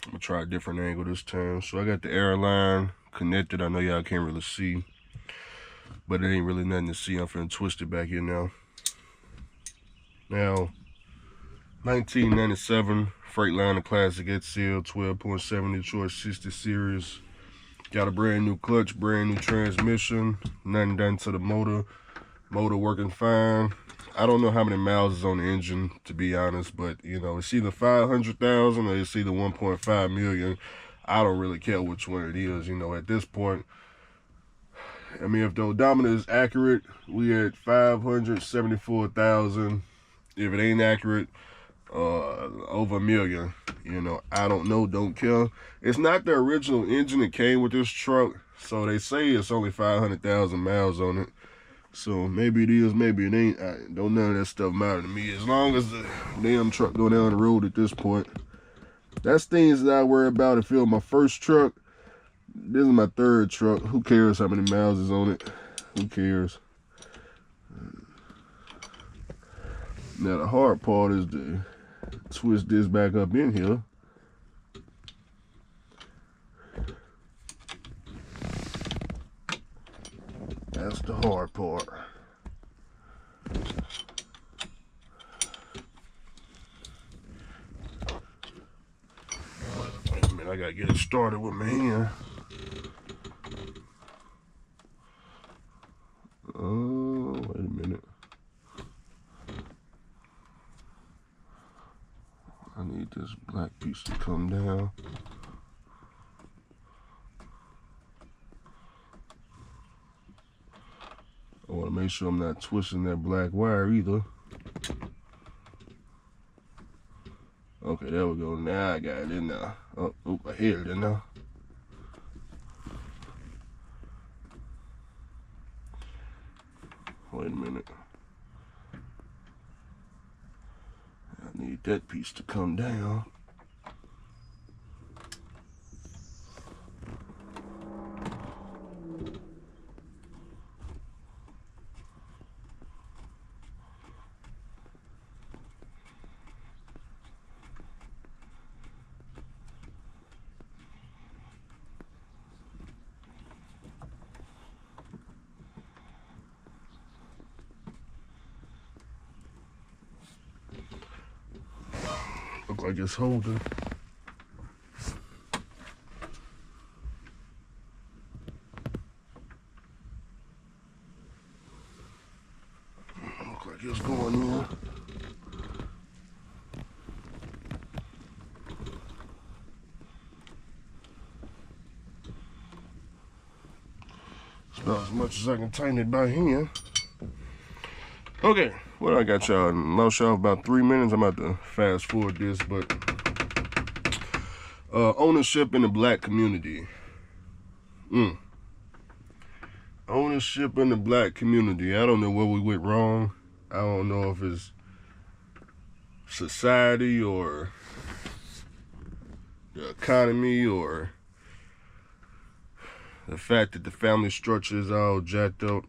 I'm gonna try a different angle this time. So I got the airline connected. I know y'all can't really see, but it ain't really nothing to see. I'm finna twist it back here now. Now, 1997 Freightliner Classic XL 12.7 Detroit 60 series. Got a brand new clutch, brand new transmission. Nothing done to the motor. Motor working fine. I don't know how many miles is on the engine, to be honest, but it's either 500,000 or it's either 1.5 million. I don't really care which one it is. At this point, I mean, if the odometer is accurate, we at 574,000. If it ain't accurate, over a million. I don't know, don't care. It's not the original engine that came with this truck, so they say it's only 500,000 miles on it. So maybe it is, maybe it ain't. Don't none of that stuff matter to me. As long as the damn truck go down the road at this point. That's things that I worry about. If it was my first truck, this is my third truck. Who cares how many miles is on it? Who cares? Now the hard part is to twist this back up in here. That's the hard part. Wait a minute, I gotta get it started with my hand. Oh, wait a minute. I need this black piece to come down. I want to make sure I'm not twisting that black wire either. Okay, there we go. Now I got it in there. Oh, I hit it in there. Wait a minute. I need that piece to come down. Look like it's holding. Look like it's going in. It's about as much as I can tighten it by hand. Okay, well, I got y'all. Lost y'all about 3 minutes. I'm about to fast forward this, but ownership in the black community. Ownership in the black community. I don't know where we went wrong. I don't know if it's society or the economy or the fact that the family structure is all jacked up.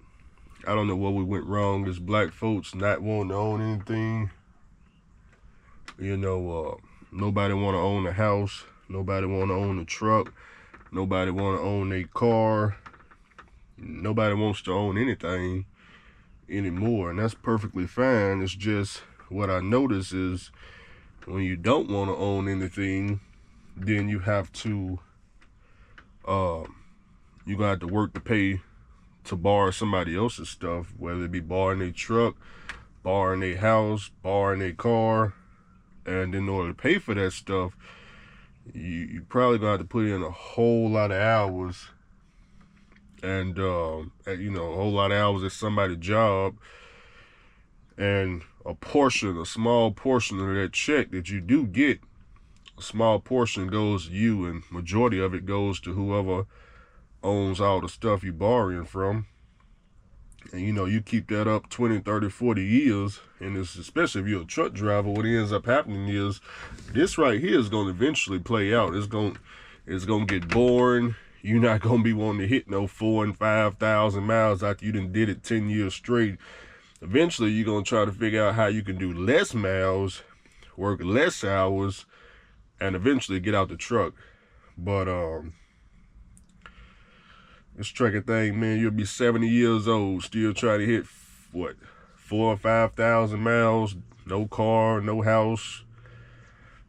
I don't know where we went wrong as black folks not wanting to own anything. Nobody want to own a house. Nobody want to own a truck. Nobody want to own a car. Nobody wants to own anything anymore, and that's perfectly fine. It's just what I notice is when you don't want to own anything, then you have to you're gonna have to work to pay to borrow somebody else's stuff, whether it be borrowing a truck, borrowing a house, borrowing a car. And in order to pay for that stuff, you probably gonna have to put in a whole lot of hours, and a whole lot of hours at somebody's job, and a small portion of that check that you do get, a small portion goes to you, and majority of it goes to whoever owns all the stuff you borrowing from. And you keep that up 20, 30, 40 years, and it's especially if you're a truck driver, what ends up happening is this right here is going to eventually play out. It's going to get boring. You're not going to be wanting to hit no 4,000 and 5,000 miles after you done did it 10 years straight. Eventually, you're going to try to figure out how you can do less miles, work less hours, and eventually get out the truck. But this trucking thing, man, you'll be 70 years old still trying to hit what, 4,000 or 5,000 miles, no car, no house,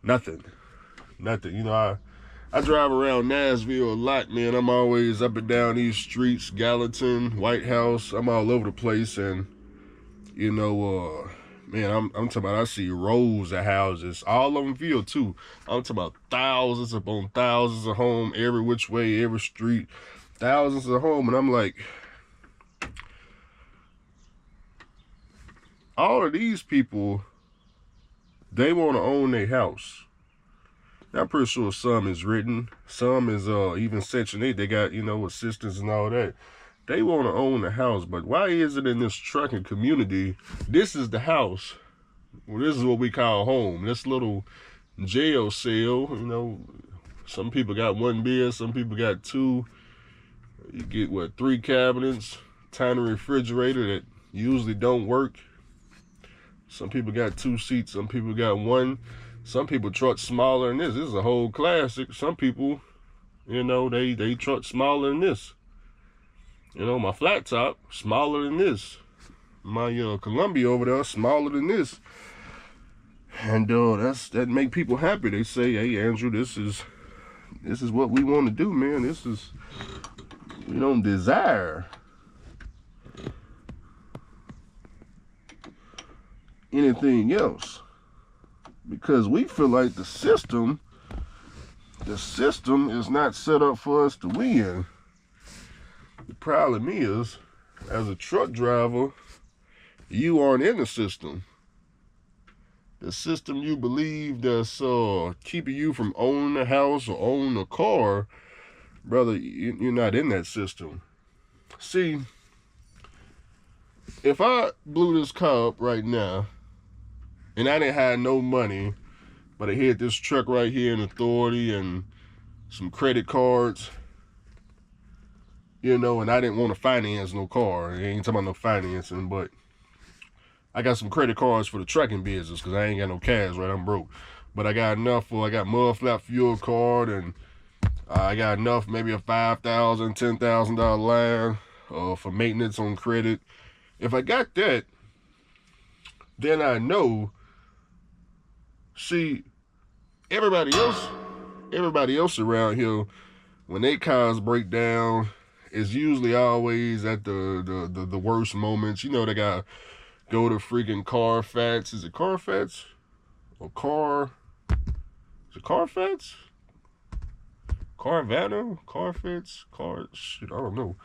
nothing. You know, I drive around Nashville a lot, man. I'm always up and down these streets, Gallatin, White House. I'm all over the place, and you know, man, I'm talking about, I see rows of houses, all of them filled too. I'm talking about thousands upon thousands of homes, every which way, every street, thousands of homes, and I'm like, all of these people, they want to own their house. I'm pretty sure some is written, some is even Section 8, they got, you know, assistance and all that. They want to own the house, but why is it in this trucking community, this is the house? Well, this is what we call home. This little jail cell, you know, some people got one bed, some people got two. You get, what, 3 cabinets, tiny refrigerator that usually don't work. Some people got 2 seats, some people got 1. Some people truck smaller than this. This is a whole classic. Some people, you know, they truck smaller than this. You know, my flat top, smaller than this. My Columbia over there, smaller than this. And that make people happy. They say, hey, Andrew, this is what we want to do, man. This is, we don't desire anything else. Because we feel like the system is not set up for us to win. The problem is, as a truck driver, you aren't in the system. The system you believe that's keeping you from owning a house or owning a car, brother, you're not in that system. See, if I blew this car up right now, and I didn't have no money, but I had this truck right here in Authority and some credit cards, you know, and I didn't want to finance no car. I ain't talking about no financing, but I got some credit cards for the trucking business because I ain't got no cash, right? I'm broke. But I got enough I got mud flap fuel card, and I got enough, maybe a $5,000, $10,000 line for maintenance on credit. If I got that, then I know. See, everybody else around here, when their cars break down, it's usually always at the worst moments. You know, they gotta go to freaking Carfax. Is it Carfax? Or is it Carfax? Carvana? Carfax? Shit, I don't know.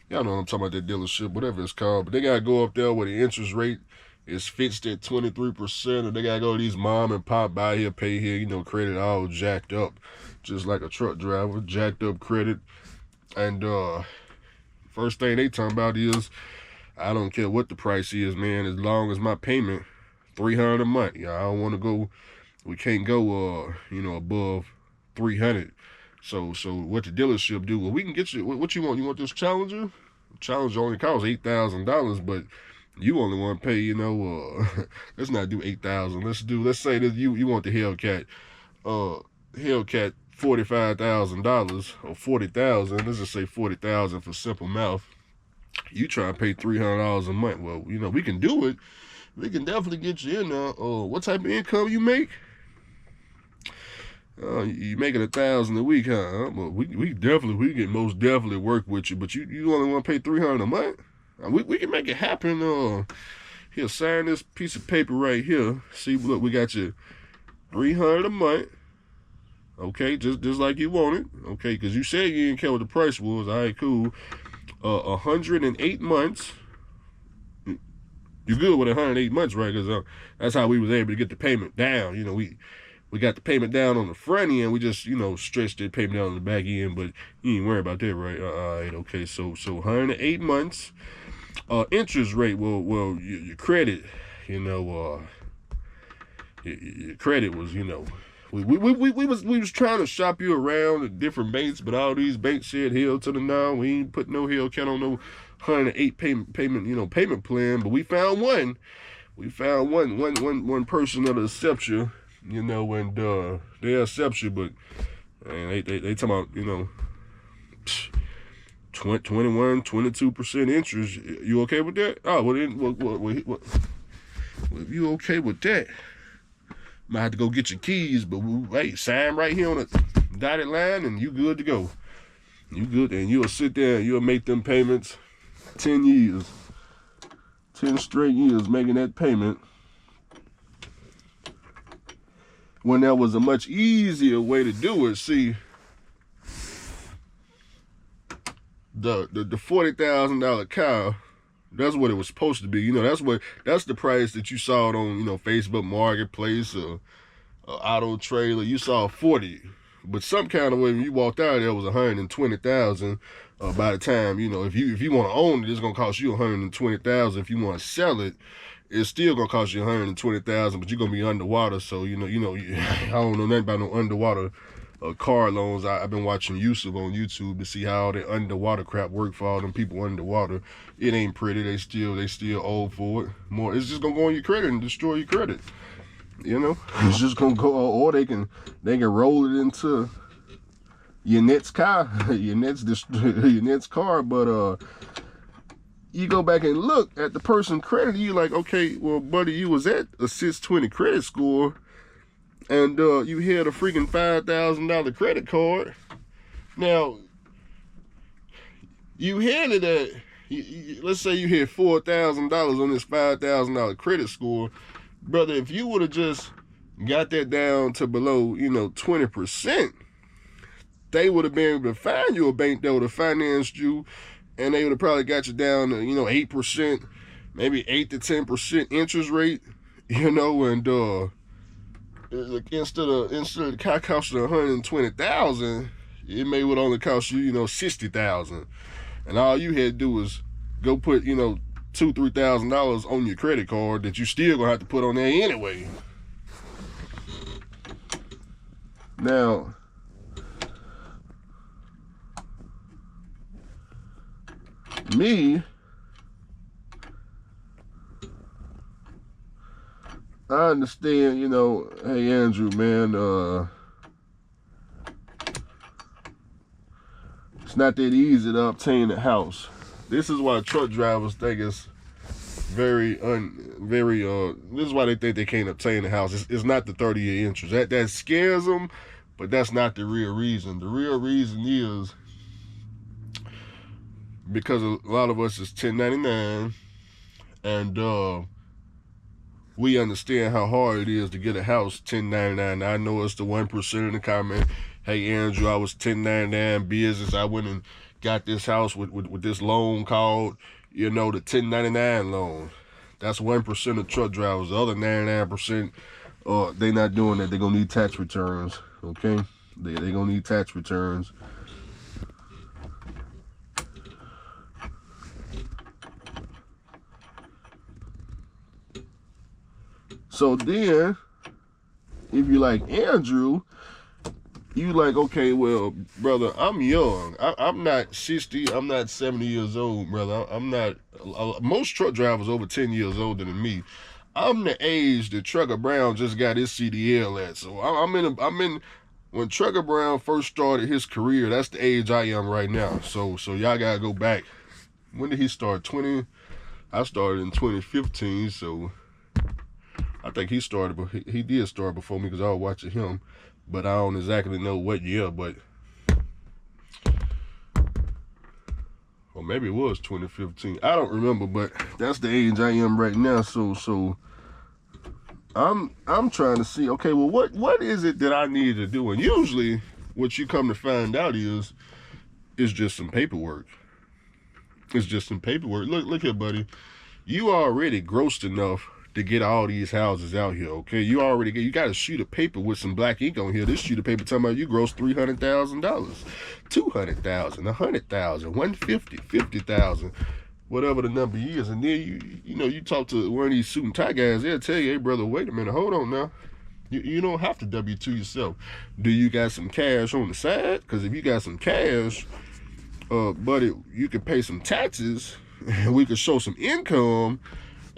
Y'all know what I'm talking about, that dealership, whatever it's called. But they gotta go up there where the interest rate is fixed at 23%, and they gotta go to these mom and pop, buy here, pay here, you know, credit all jacked up, just like a truck driver, jacked up credit. And first thing they talking about is, I don't care what the price is, man, as long as my payment $300 a month. Yeah, I don't want to go. We can't go, you know, above 300. So what the dealership do? Well, we can get you. What you want? You want this Challenger? Challenger only costs $8,000, but you only want to pay, you know, let's not do 8,000. Let's say that you want the Hellcat, Hellcat $45,000 or 40,000. Let's just say 40,000 for simple mouth. You try to pay $300 a month. Well, you know, we can do it. We can definitely get you in there. What type of income you make? You making $1,000 a week, huh? Well, we can most definitely work with you, but you only want to pay $300 a month? We can make it happen. Here, sign this piece of paper right here. See, look, we got you $300 a month. Okay, just like you want it. Okay, because you said you didn't care what the price was. All right, cool. 108 months. You're good with 108 months, right? Because that's how we was able to get the payment down. You know, we got the payment down on the front end. We just, you know, stretched the payment down on the back end, but you ain't worry about that, right? All right, okay. So 108 months. Interest rate, well, your credit, you know, your credit was, you know, we was trying to shop you around at different banks, but all these banks said hell to the no. We ain't put no Hellcat on no 108 payment plan. But we found one. We found one person that'll accept you you know, and they accept you, but and they talking about, you know, 21, 22% interest. You okay with that? Oh, well, if you okay with that, might have to go get your keys, but hey, sign right here on the dotted line and you good to go. You good, and you'll sit there and you'll make them payments 10 years. 10 straight years making that payment. When there was a much easier way to do it. See, the $40,000 car, that's what it was supposed to be. You know, that's the price that you saw it on, you know, Facebook Marketplace or Auto Trailer. You saw 40, but some kind of way when you walked out of there, it was 120,000. By the time, you know, if you want to own it, it's gonna cost you 120,000. If you want to sell it, it's still gonna cost you 120,000, but you're gonna be underwater. So I don't know nothing about no underwater car loans. I've been watching Yusuf on YouTube to see how the underwater crap work for all them people underwater. It ain't pretty. They still owe for it. More, it's just gonna go on your credit and destroy your credit. You know, it's just gonna go, or they can roll it into your next car, your next car. But you go back and look at the person's credit, you like, okay, well, buddy, you was at a 620 credit score, and you had a freaking $5,000 credit card. Now, you had it at, let's say you had $4,000 on this $5,000 credit score, brother. If you would have just got that down to below, 20%, they would have been able to find you a bank that would have financed you, and they would have probably got you down to, 8%, maybe 8 to 10% interest rate, and instead of the car costing 120,000, it may would only cost you, 60,000, and all you had to do was go put, $2,000-$3,000 on your credit card that you still gonna have to put on there anyway. Now, me, I understand, hey, Andrew, man, it's not that easy to obtain a house. This is why truck drivers think it's this is why they think they can't obtain a house. It's not the 30-year interest. That scares them, but that's not the real reason. The real reason is because a lot of us is 1099, and we understand how hard it is to get a house 1099. I know it's the 1% in the comment, hey, Andrew, I was 1099 business. I went and got this house with this loan called, the 1099 loan. That's 1% of truck drivers. The other 99%, they not doing that. They're going to need tax returns, okay? They're going to need tax returns. So then, if you like Andrew, you like, okay, well, brother, I'm young. I'm not 60. I'm not 70 years old, brother. I'm not. Most truck drivers over 10 years older than me. I'm the age that Trucker Brown just got his CDL at. So I'm in. When Trucker Brown first started his career, that's the age I am right now. So y'all gotta go back. When did he start? I started in 2015. So I think he started, but he did start before me because I was watching him. But I don't exactly know what year, or maybe it was 2015. I don't remember, but that's the age I am right now. So I'm trying to see, okay, well, what is it that I need to do? And usually what you come to find out is just some paperwork. It's just some paperwork. Look here, buddy. You already grossed enough to get all these houses out here, okay? You got a sheet of paper with some black ink on here. This sheet of paper talking about you gross $300,000, $200,000, $100,000, $150,000, $50,000, whatever the number is. And then you talk to one of these suit and tie guys, they'll tell you, hey, brother, wait a minute, hold on now. You don't have to W-2 yourself. Do you got some cash on the side? Because if you got some cash, buddy, you can pay some taxes, and we could show some income,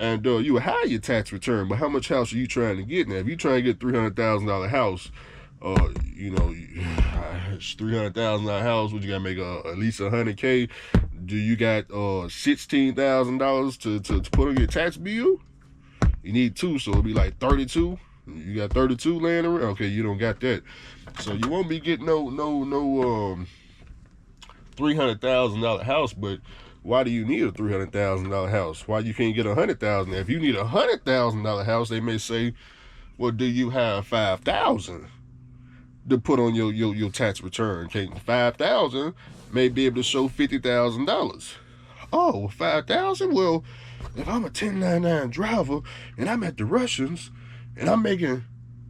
and you would hide your tax return. But how much house are you trying to get now? If you trying to get $300,000 house, you know, it's $300,000 house. What you gotta make at least $100K? Do you got $16,000 to put on your tax bill? You need two, so it'll be like 32. You got 32 laying around. Okay, you don't got that, so you won't be getting no $300,000 house. But why do you need a $300,000 house? Why you can't get $100,000? If you need a $100,000 house, they may say, well, do you have $5,000 to put on your tax return? Okay, $5,000 may be able to show $50,000. Oh, $5,000? Well, if I'm a 1099 driver and I'm at the Russians and I'm making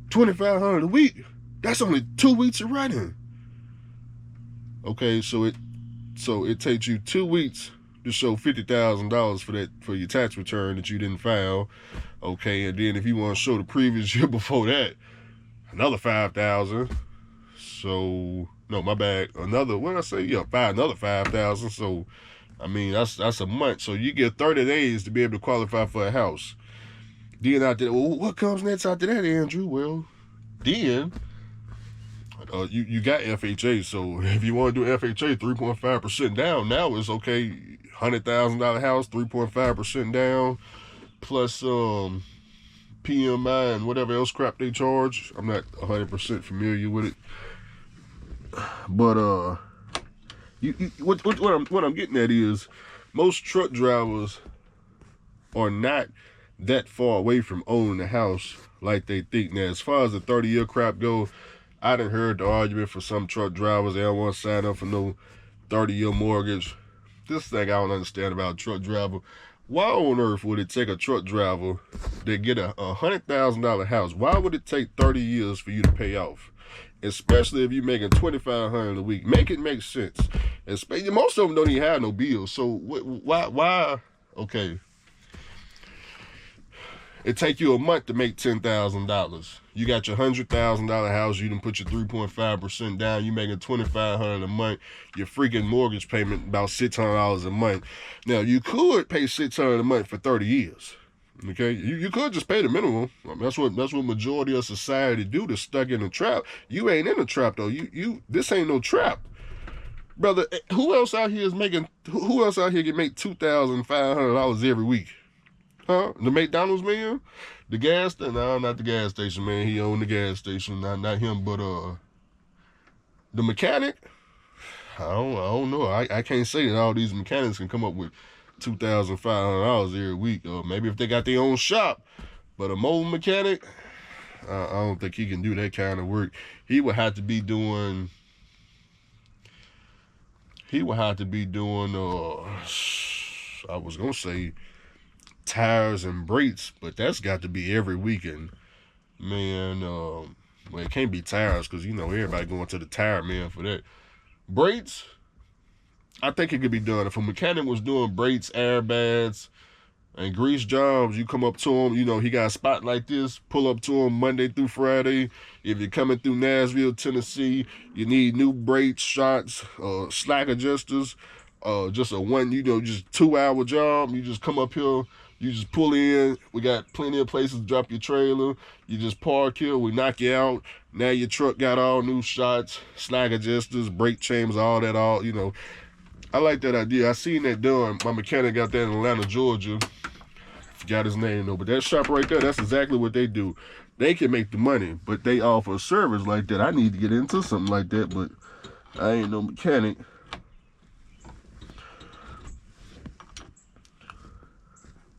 $2,500 a week, that's only 2 weeks of running. Okay, so it takes you 2 weeks to show $50,000 for your tax return that you didn't file. Okay, and then if you want to show the previous year before that, another $5,000. So no, my bad. Another, what did I say? Yeah, another $5,000. So I mean, that's a month. So you get 30 days to be able to qualify for a house. Then after that, well, what comes next after that, Andrew? Well, then you got FHA. So if you want to do FHA, 3.5% down. Now it's okay. $100,000 house, 3.5% down, plus PMI and whatever else crap they charge. I'm not 100% familiar with it, but what I'm getting at is most truck drivers are not that far away from owning a house like they think. Now, as far as the 30-year crap go, I done heard the argument for some truck drivers. They don't want to sign up for no 30-year mortgage. This thing I don't understand about a truck driver. Why on earth would it take a truck driver to get a $100,000 house? Why would it take 30 years for you to pay off? Especially if you're making $2,500 a week. Make it make sense. Most of them don't even have no bills. So why? Okay. It take you a month to make $10,000. You got your $100,000 house. You done put your 3.5% down. You making $2,500 a month. Your freaking mortgage payment about $600 a month. Now you could pay $600 a month for 30 years. Okay, you could just pay the minimum. I mean, that's what majority of society do. They're stuck in a trap. You ain't in a trap though. This ain't no trap, brother. Who else out here can make $2,500 every week? Huh? The McDonald's man? The gas station? No, not the gas station man. He owned the gas station. Not him, but the mechanic? I don't know. I can't say that all these mechanics can come up with $2,500 every week. Or maybe if they got their own shop. But a mobile mechanic, I don't think he can do that kind of work. He would have to be doing I was gonna say tires and brakes, but that's got to be every weekend, man. Well, it can't be tires because everybody going to the tire man for that. Brakes, I think it could be done if a mechanic was doing brakes, airbags, and grease jobs. You come up to him, he got a spot like this. Pull up to him Monday through Friday. If you're coming through Nashville, Tennessee, you need new brakes, shots, slack adjusters. Just a just 2-hour job. You just come up here. You just pull in. We got plenty of places to drop your trailer. You just park here. We knock you out. Now your truck got all new shots, slack adjusters, brake chambers, all that. I like that idea. I seen that done. My mechanic got that in Atlanta, Georgia. Forgot his name though. But that shop right there, that's exactly what they do. They can make the money, but they offer a service like that. I need to get into something like that, but I ain't no mechanic.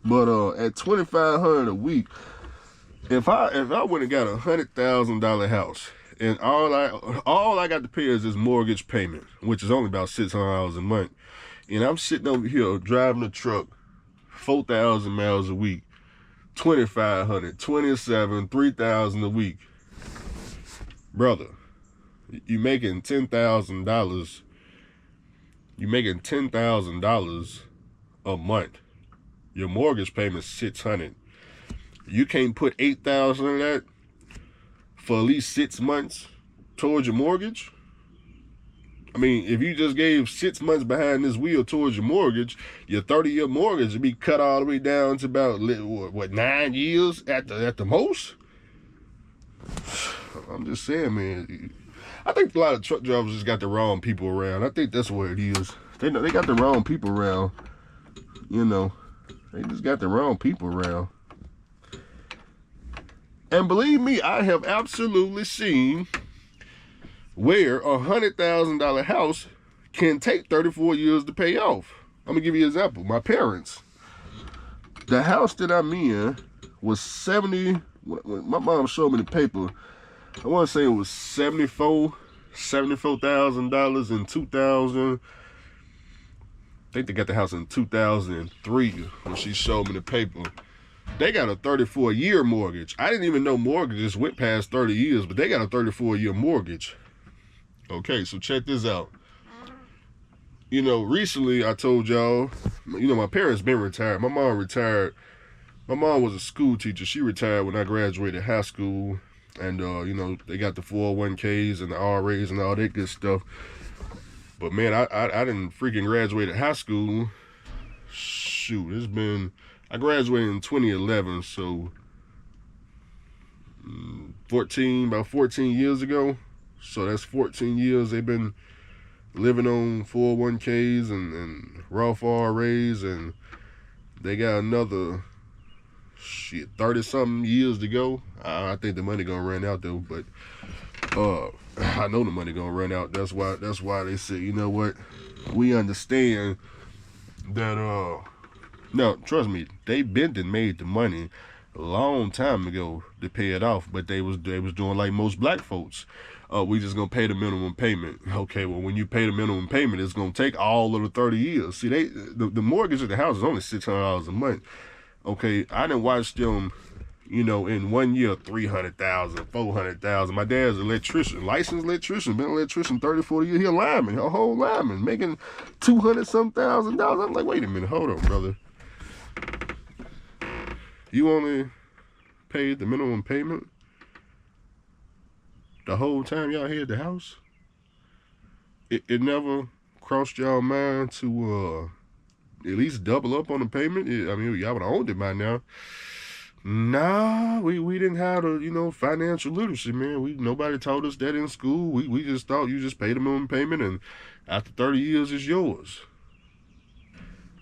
But at $2,500 a week, if I would've got $100,000 house and all I got to pay is this mortgage payment, which is only about $600 a month, and I'm sitting over here driving a truck 4,000 miles a week, $2,500, $27,000, $3,000 a week, brother, you making $10,000. You making $10,000 a month. Your mortgage payment is $600. You can't put $8,000 of that for at least 6 months towards your mortgage. I mean, if you just gave 6 months behind this wheel towards your mortgage, your 30-year mortgage would be cut all the way down to about, what, 9 years at the most? I'm just saying, man. I think a lot of truck drivers just got the wrong people around. I think that's what it is. They got the wrong people around. You know, they just got the wrong people around. And believe me, I have absolutely seen where a $100,000 house can take 34 years to pay off. I'm gonna give you an example. My parents, the house that I'm in was 70. My mom showed me the paper. I want to say it was $74,000 in 2000. I think they got the house in 2003 when she showed me the paper. They got a 34-year mortgage. I didn't even know mortgages went past 30 years, but they got a 34-year mortgage. Okay, so check this out. You know, recently I told y'all, you know, my parents been retired. My mom retired. My mom was a school teacher. She retired when I graduated high school. And, you know, they got the 401ks and the RAs and all that good stuff. But, man, I didn't freaking graduate high school. Shoot, I graduated in 2011, so about 14 years ago. So that's 14 years they've been living on 401ks and Roth RAs, and they got another 30-something years to go. I think the money gonna run out though, but I know the money gonna run out. That's why they say, you know what, we understand that now trust me, they been and made the money a long time ago to pay it off, but they was doing like most black folks. We just gonna pay the minimum payment. Okay, well, when you pay the minimum payment, it's gonna take all of the 30 years. See, the mortgage of the house is only $600 a month. Okay, I done watched them, you know, in 1 year, $300,000, $400,000. My dad's an electrician, licensed electrician, been an electrician 30, 40 years. He a lineman, a whole lineman, making $200-some thousand. I'm like, wait a minute, hold on, brother. You only paid the minimum payment the whole time y'all had the house? It never crossed y'all mind to at least double up on the payment? I mean, y'all would have owned it by now. Nah, we didn't have the, you know, financial literacy, man. Nobody taught us that in school. We just thought you just paid the minimum payment and after 30 years it's yours.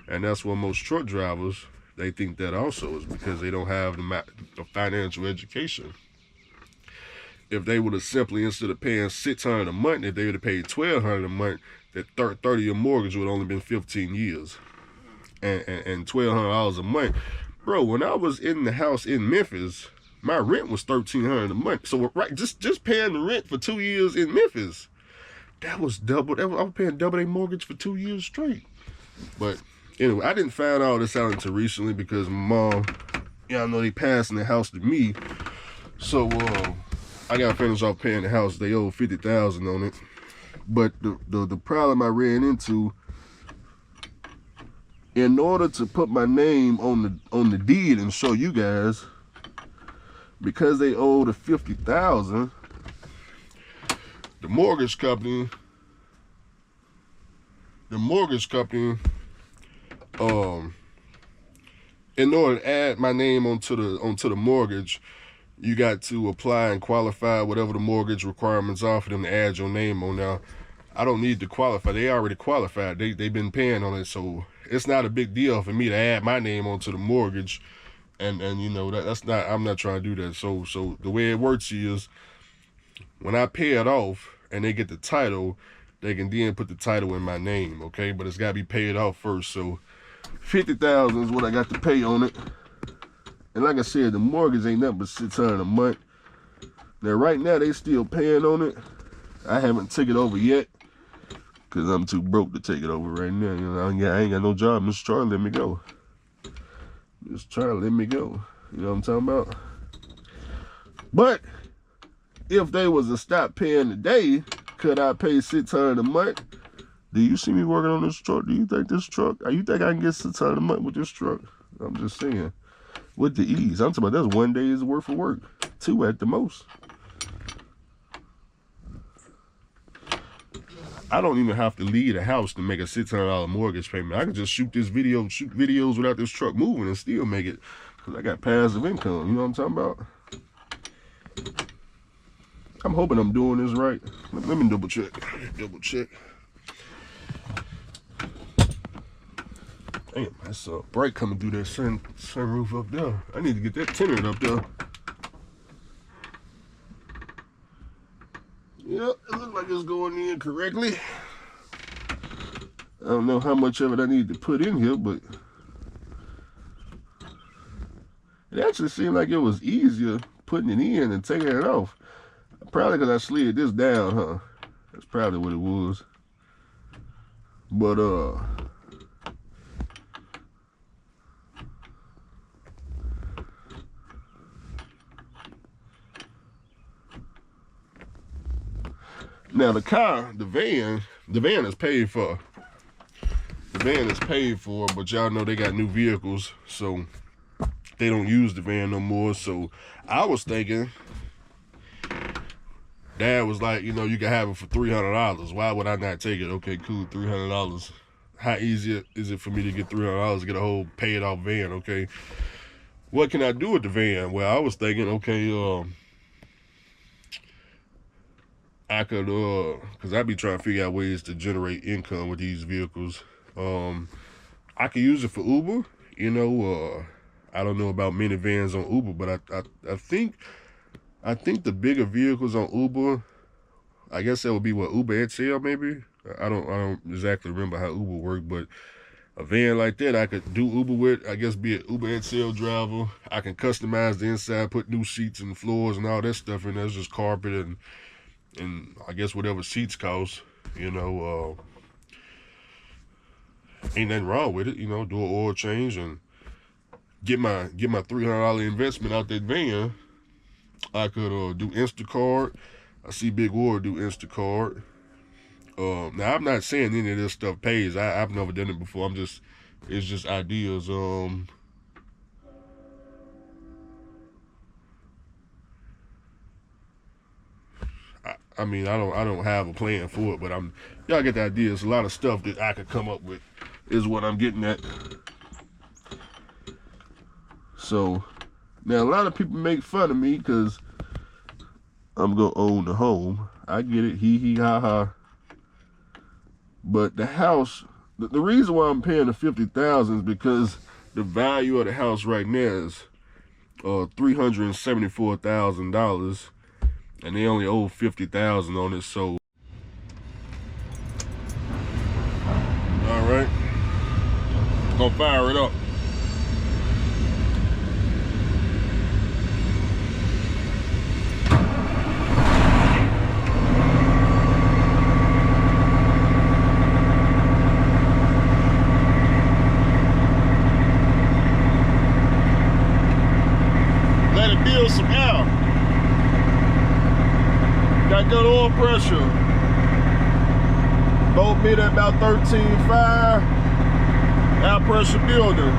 And that's what most truck drivers, they think that also is because they don't have the financial education. If they would have simply, instead of paying $600 a month, if they would have paid $1,200 a month, that 30-year mortgage would have only been 15 years. And $1,200 a month. Bro, when I was in the house in Memphis, my rent was $1,300 a month. So right, just paying the rent for 2 years in Memphis, that was double. I was paying double a mortgage for 2 years straight. But anyway, I didn't find all this out until recently because my mom, y'all know they passing the house to me. So I got to finish off paying the house. They owe $50,000 on it. But the problem I ran into, in order to put my name on the deed and show you guys, because they owe the $50,000, the mortgage company, in order to add my name onto the mortgage, you got to apply and qualify whatever the mortgage requirements are for them to add your name on. Now, I don't need to qualify. They already qualified. They've been paying on it, so it's not a big deal for me to add my name onto the mortgage. And you know, that's not, I'm not trying to do that. So the way it works is, when I pay it off and they get the title, they can then put the title in my name, okay? But it's got to be paid off first. So $50,000 is what I got to pay on it. And like I said, the mortgage ain't nothing but $600 a month. Now, right now, they still paying on it. I haven't taken it over yet because I'm too broke to take it over right now. You know, I ain't got no job. Mr. Charlie let me go. Mr. Charlie let me go. You know what I'm talking about? But if they was to stop paying today, could I pay $600 a month? Do you see me working on this truck? Do you think this truck, you think I can get $600 a month with this truck? I'm just saying. With the ease. I'm talking about that's 1 day's worth of work. 2 at the most. I don't even have to leave the house to make a $600 mortgage payment. I can just shoot videos without this truck moving and still make it, because I got passive income. You know what I'm talking about? I'm hoping I'm doing this right. Let me double check. Damn, that's bright coming through that sunroof up there. I need to get that tinted up there. Yep, it looks like it's going in correctly. I don't know how much of it I need to put in here, but it actually seemed like it was easier putting it in than taking it off. Probably because I slid this down, huh? That's probably what it was. But now the van is paid for. The van is paid for, but y'all know they got new vehicles, so they don't use the van no more. So I was thinking, Dad was like, you know, you can have it for $300. Why would I not take it? Okay, cool, $300. How easy is it for me to get $300 to get a whole paid off van? Okay, what can I do with the van? Well, I was thinking, okay, I could, cause I be trying to figure out ways to generate income with these vehicles. I could use it for Uber. You know, I don't know about minivans on Uber, but I think the bigger vehicles on Uber, I guess that would be what, Uber XL maybe. I don't exactly remember how Uber worked, but a van like that I could do Uber with. I guess be an Uber XL driver. I can customize the inside, put new seats and floors and all that stuff in there. It's just carpet and I guess whatever seats cost. You know, ain't nothing wrong with it. You know, do an oil change and get my $300 investment out that van. I could do Instacart. I see Big Ward do Instacart. Now I'm not saying any of this stuff pays. I've never done it before. It's just ideas. I mean, I don't have a plan for it, but y'all get the idea. It's a lot of stuff that I could come up with, is what I'm getting at. So now a lot of people make fun of me because I'm gonna own the home. I get it, hee hee ha ha. But the house, the reason why I'm paying the $50,000 is because the value of the house right now is $374,000, and they only owe $50,000 on it. So, all right, gonna fire it up. Some air. Got good oil pressure. Boat meter about 13.5. Air pressure building.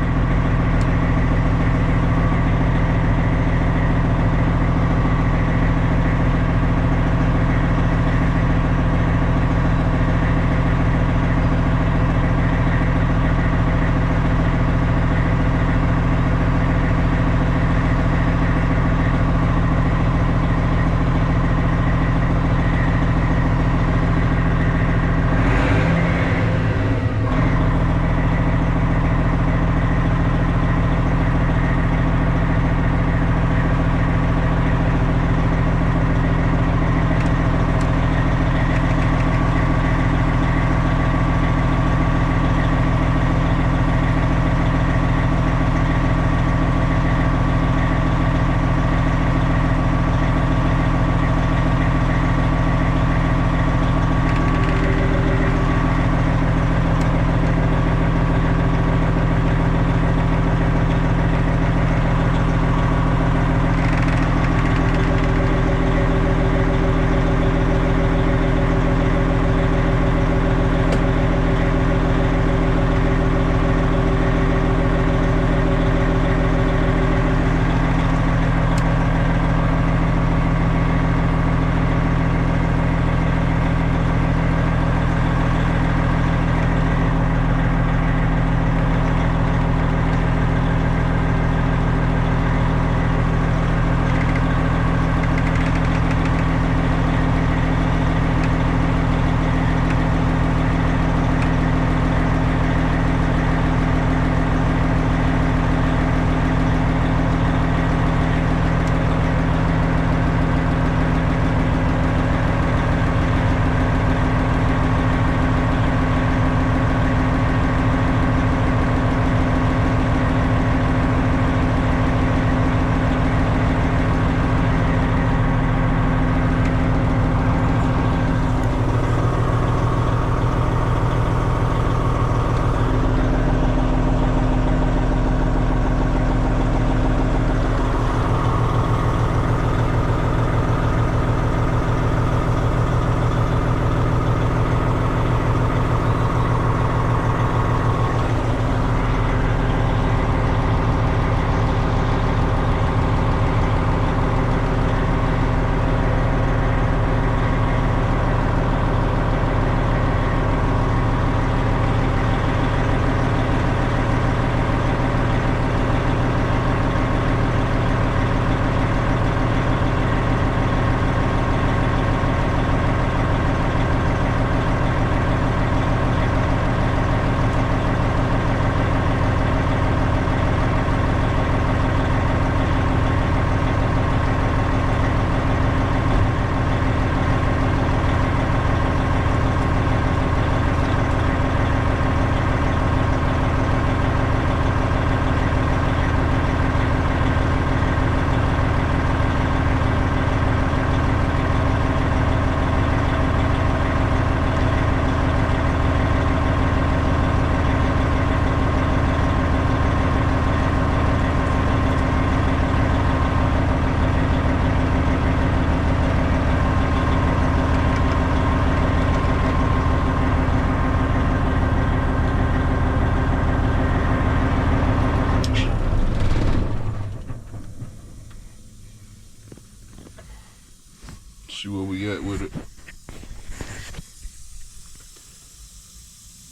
at with it.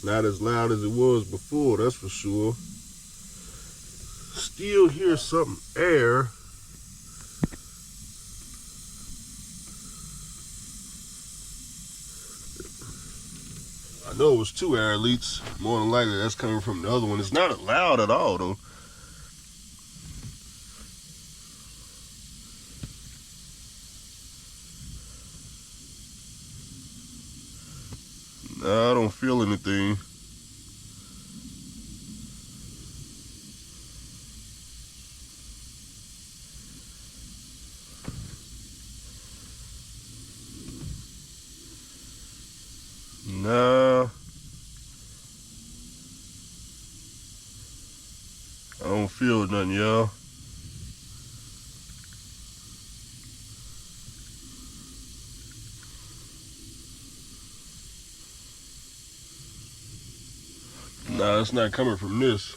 Not as loud as it was before, that's for sure. Still hear something air. I know it was 2 air leaks. More than likely that's coming from the other one. It's not loud at all though. Nah, I don't feel anything. Nah, I don't feel nothing, y'all. Nah, it's not coming from this.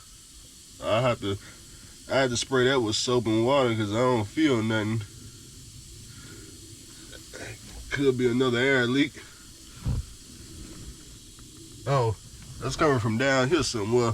I had to spray that with soap and water because I don't feel nothing. Could be another air leak. Oh, that's coming from down here somewhere.